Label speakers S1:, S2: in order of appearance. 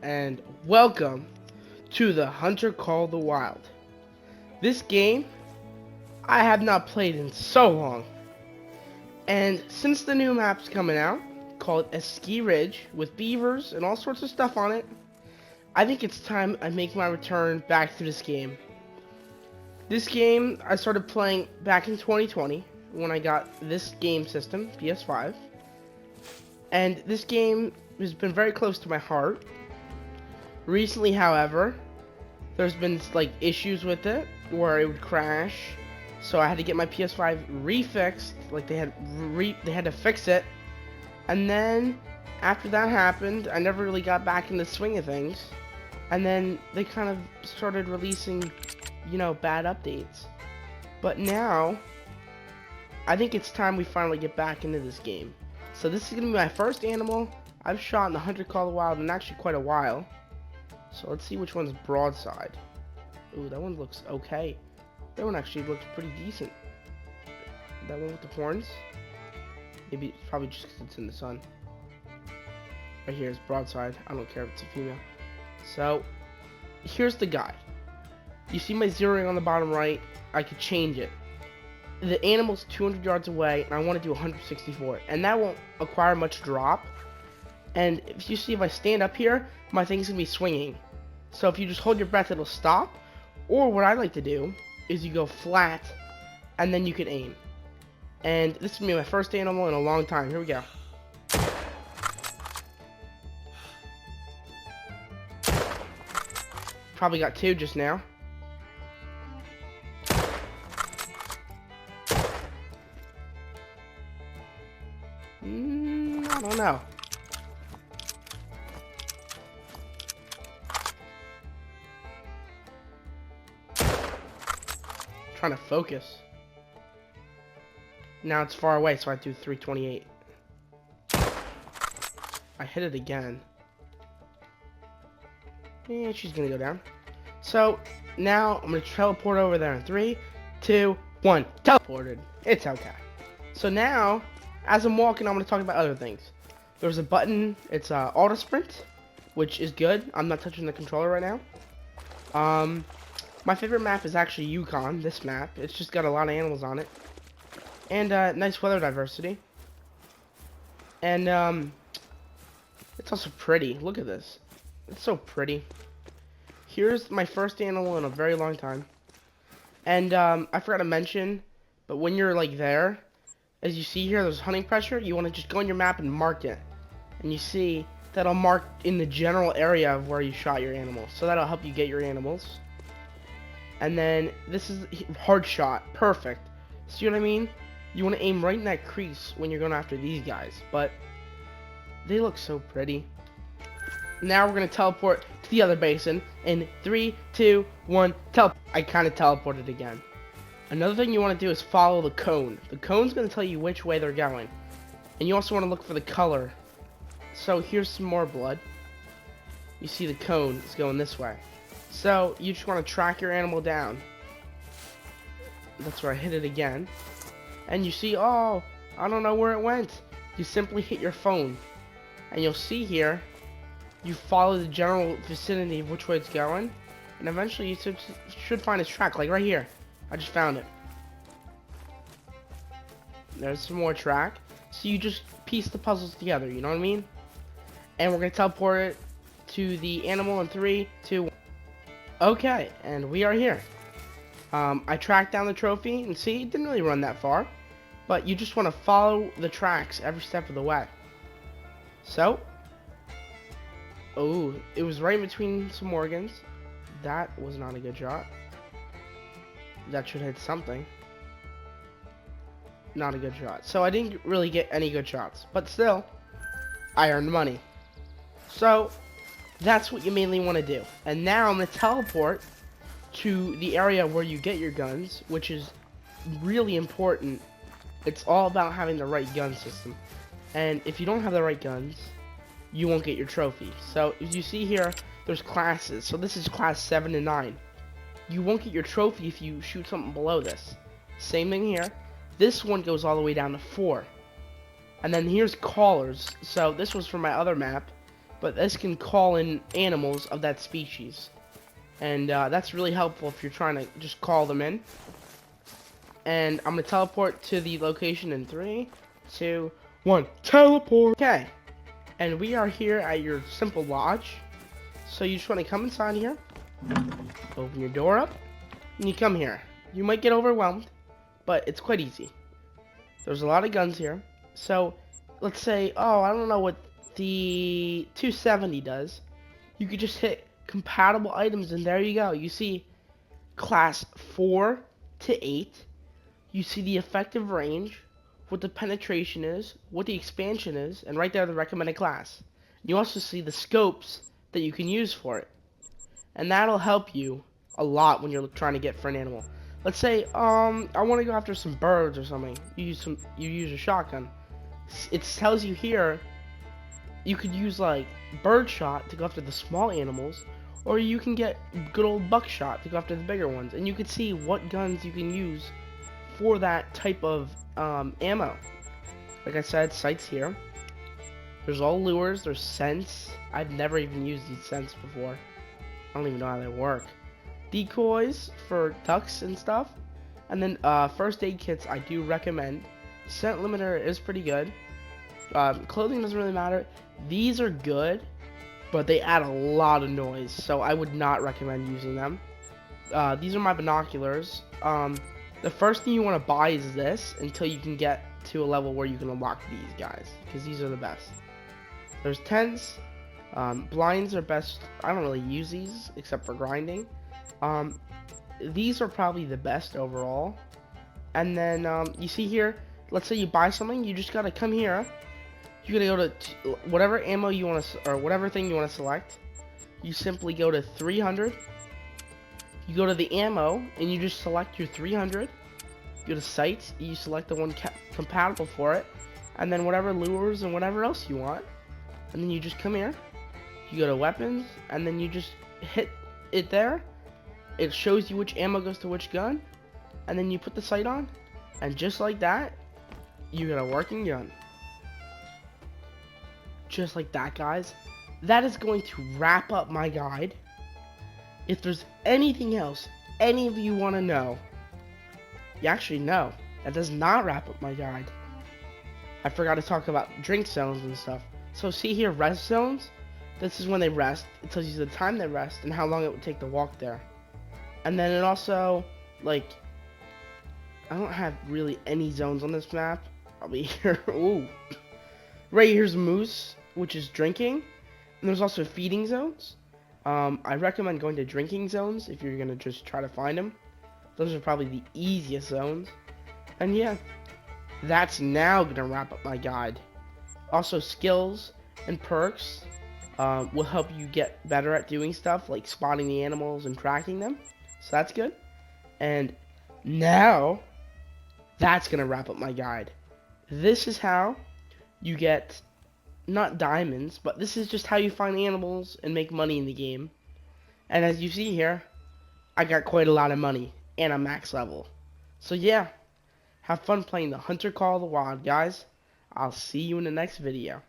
S1: and welcome to the Hunter Call the Wild. This game I have not played in so long, and since the new map's coming out, called Esquis Ridge, with beavers and all sorts of stuff on it, I think it's time I make my return back to this game. This game I started playing back in 2020 when I got this game system, PS5, and this game has been very close to my heart. Recently, however, there's been like issues with it where it would crash, so I had to get my PS5 refixed. Like they had to fix it, and then after that happened, I never really got back in the swing of things. And then they kind of started releasing, bad updates. But now, I think it's time we finally get back into this game. So this is gonna be my first animal I've shot in the Hunter Call the Wild in actually quite a while. So let's see which one's broadside. Ooh, that one looks okay. That one actually looks pretty decent. That one with the horns. Maybe it's probably just because it's in the sun. Right here is broadside. I don't care if it's a female. So, here's the guide. You see my zeroing on the bottom right? I could change it. The animal's 200 yards away, and I want to do 164. And that won't acquire much drop. And if I stand up here, my thing's going to be swinging. So if you just hold your breath, it'll stop. Or what I like to do is you go flat, and then you can aim. And this is going to be my first animal in a long time. Here we go. Probably got two just now. I don't know. Trying to focus. Now it's far away, so I do 328. I hit it again. Yeah, she's gonna go down. So now I'm gonna teleport over there in 3, 2, 1. Teleported. It's okay. So now, as I'm walking, I'm gonna talk about other things. There's a button. It's auto sprint, which is good. I'm not touching the controller right now. My favorite map is actually Yukon. This map. It's just got a lot of animals on it, and nice weather diversity. And it's also pretty. Look at this. It's so pretty. Here's my first animal in a very long time. And I forgot to mention, but when you're like there, as you see here, there's hunting pressure. You want to just go on your map and mark it. And you see that'll mark in the general area of where you shot your animal. So that'll help you get your animals. And then this is hard shot. Perfect. See what I mean? You want to aim right in that crease when you're going after these guys. But they look so pretty. Now we're going to teleport to the other basin in 3, 2, 1, teleport. I kind of teleported again. Another thing you want to do is follow the cone. The cone's going to tell you which way they're going. And you also want to look for the color. So here's some more blood. You see the cone is going this way. So you just want to track your animal down. That's where I hit it again. And you see, oh, I don't know where it went. You simply hit your phone. And you'll see here, you follow the general vicinity of which way it's going, and eventually you should find its track, like right here. I just found it. There's some more track. So you just piece the puzzles together, you know what I mean? And we're going to teleport it to the animal in 3, 2, 1. Okay, and we are here. I tracked down the trophy, and see, it didn't really run that far. But you just want to follow the tracks every step of the way. So, oh, it was right in between some organs. That was not a good shot. That should hit something. Not a good shot. So I didn't really get any good shots. But still, I earned money. So, that's what you mainly want to do. And now I'm going to teleport to the area where you get your guns, which is really important. It's all about having the right gun system. And if you don't have the right guns, you won't get your trophy. So as you see here, there's classes. So this is class 7 and 9. You won't get your trophy if you shoot something below this. Same thing here. This one goes all the way down to 4. And then here's callers. So this was from my other map. but this can call in animals of that species. And that's really helpful if you're trying to just call them in. And I'm going to teleport to the location in 3, 2, 1. Teleport! Okay. And we are here at your simple lodge. So you just want to come inside here. Open your door up. And you come here. You might get overwhelmed, but it's quite easy. There's a lot of guns here. So let's say, oh, I don't know what the 270 does. You could just hit compatible items and there you go. You see class 4 to 8. You see the effective range, what the penetration is, what the expansion is, and right there the recommended class. You also see the scopes that you can use for it. And that'll help you a lot when you're trying to get for an animal. Let's say I want to go after some birds or something. You use a shotgun. It tells you here you could use like birdshot to go after the small animals, or you can get good old buckshot to go after the bigger ones. And you can see what guns you can use for that type of ammo. Like I said, sights here. There's all lures, there's scents. I've never even used these scents before. I don't even know how they work. Decoys for ducks and stuff. And then first aid kits I do recommend. Scent limiter is pretty good. Clothing doesn't really matter. These are good, but they add a lot of noise, so I would not recommend using them. These are my binoculars. The first thing you want to buy is this until you can get to a level where you can unlock these guys, because these are the best. There's tents. Blinds are best. I don't really use these except for grinding. These are probably the best overall. And then you see here, let's say you buy something, you just gotta come here. You gotta go to whatever ammo you want to, or whatever thing you want to select. You simply go to 300. You go to the ammo and you just select your 300. You go to sights, you select the one compatible for it, and then whatever lures and whatever else you want. And then you just come here. You go to weapons, and then you just hit it there. It shows you which ammo goes to which gun, and then you put the sight on, and just like that, you got a working gun. Just like that, guys. That is going to wrap up my guide. If there's anything else any of you want to know, you actually know. That does not wrap up my guide. I forgot to talk about drink zones and stuff. So see here, rest zones. This is when they rest. It tells you the time they rest and how long it would take to walk there. And then it also, like, I don't have really any zones on this map. Probably here. Ooh. Right here's moose, which is drinking. And there's also feeding zones. I recommend going to drinking zones if you're gonna just try to find them. Those are probably the easiest zones. And yeah, that's now gonna wrap up my guide. Also, skills and perks will help you get better at doing stuff like spotting the animals and tracking them. So that's good. And now, that's gonna wrap up my guide. This is how you get, not diamonds, but this is just how you find animals and make money in the game. And as you see here, I got quite a lot of money and I'm max level. So yeah, have fun playing the Hunter Call of the Wild, guys. I'll see you in the next video.